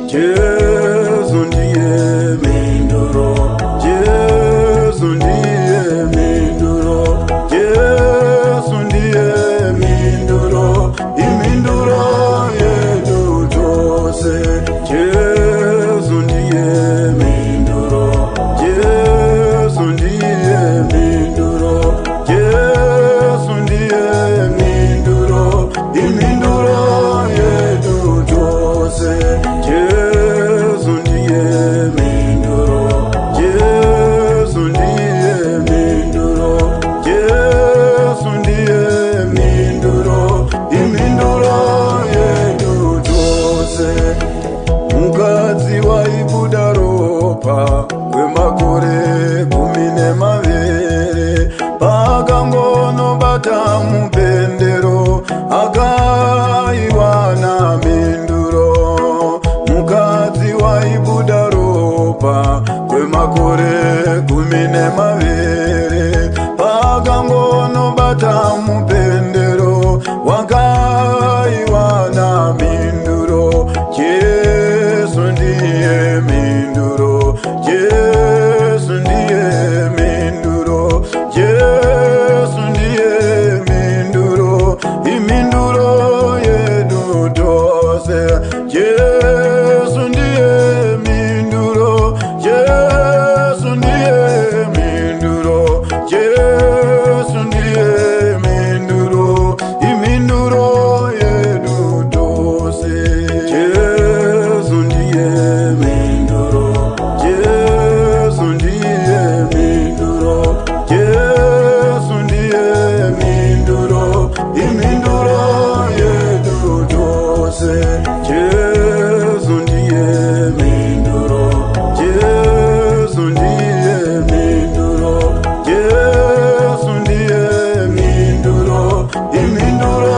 Jesu ndiye minduro, Jesu ndiye minduro, Jesu ndiye minduro, iminduro yedu tose. Jesu ndiye minduro, Jesu ndiye minduro, Jesu ndiye minduro, iminduro yedu tose. Jesu ndiye minduro, Jesu ndiye minduro, Jesu ndiye minduro, iminduro yedu tose. Mukadzi waibuda ropa kwemakore 12 pakangonobata mupendero akaiwana minduro. Mukadzi waibuda ropa kwemakore 12 pakangonobata mupendero wakaiwana minduro. Jesu ndiye minduro, Jesu ndiye minduro, Jesu ndiye minduro, iminduro yedu tose. Jesu ndiye minduro, Jesu ndiye minduro, Jesu ndiye minduro, iminduro yedu tose. Jesu ndiye minduro, Jesu ndiye minduro, Jesu ndiye minduro, iminduro yedu tose. Jesu ndiye minduro, Jesu ndiye minduro, Jesu ndiye minduro, iminduro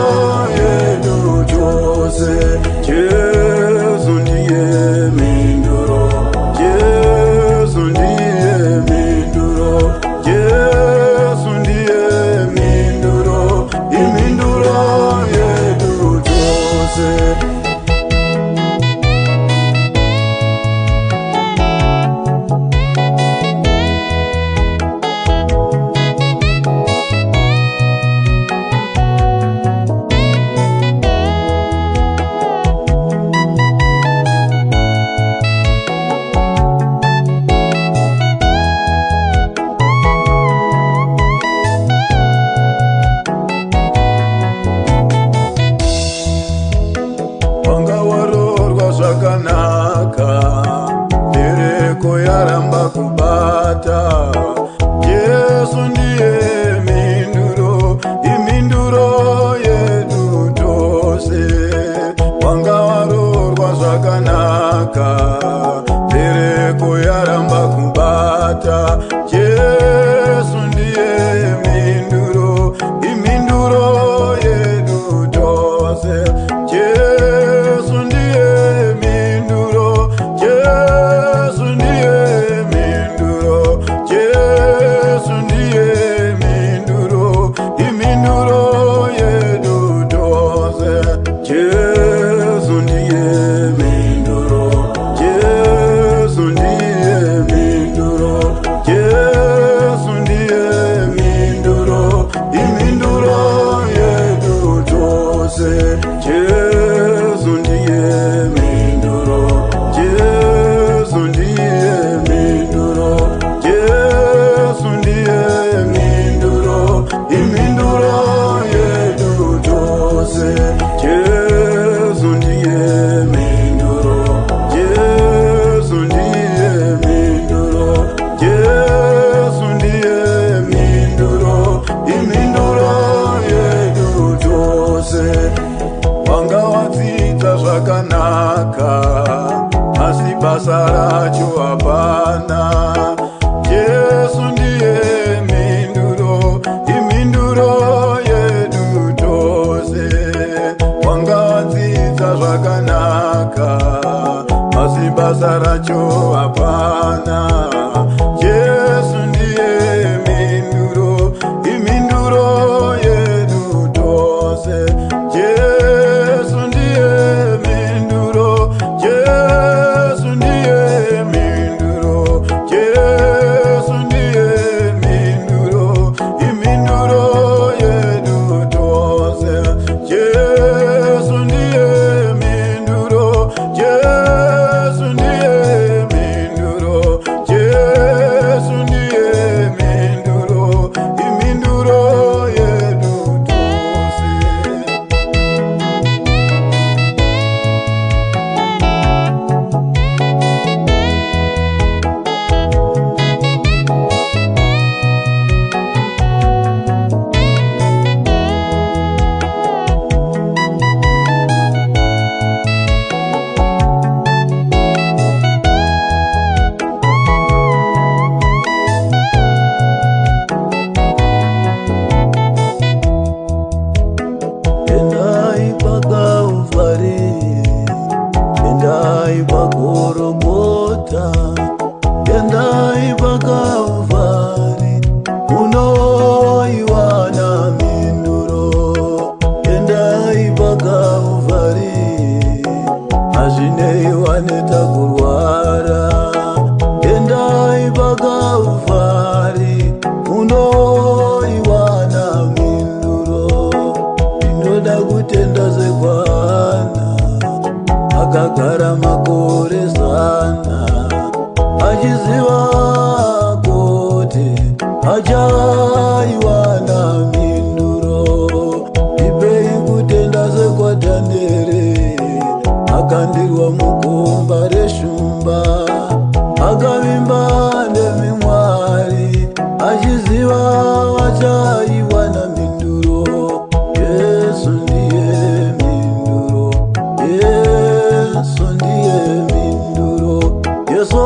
yedu tose. Jesu ndiye minduro, Jesu ndiye minduro, Jesu ndiye minduro, iminduro yedu tose. Zvakanaka mbereko yaramba kubata. Jesu ndiye minduro, iminduro yedu tose. Wanga warorwa zvakanaka mbereko yaramba kubata. Jesu ndiye minduro, iminduro yedu tose. Jesu ndiye minduro, Jesu ndiye minduro, Jesu ndiye minduro, iminduro yedu tose. Jesu ndiye minduro, Jesu ndiye minduro, Jesu ndiye minduro, iminduro yedu tose. Jesu ndiye minduro, Jesu ndiye minduro, Jesu ndiye minduro, iminduro yedu tose. Jesu ndiye minduro, Jesu ndiye minduro, Jesu ndiye minduro, iminduro yedu tose. Wanga wadzidza zvakanaka asi basa racho hapana. Jesu ndiye minduro, iminduro yedu tose. Wanga wadzidza zvakanaka asi basa racho hapana. Jesu ndiye minduro, iminduro yedu tose. Jesu ndiye minduro, Jesu hazvinei waneta kurwara. Endai paKalvari munoiwana mhinduro. Ndinoda kutenda sekwana akagara makore 100 achiziva kuti achaiwana mhinduro. Ibei kutenda sekwaDhanieri akandirwa mugomba reshumba, akavimba nemimwari achiziva achaiwana mhinduro. Yesu ndiye mhinduro, Yesu ndiye mhinduro, Yesu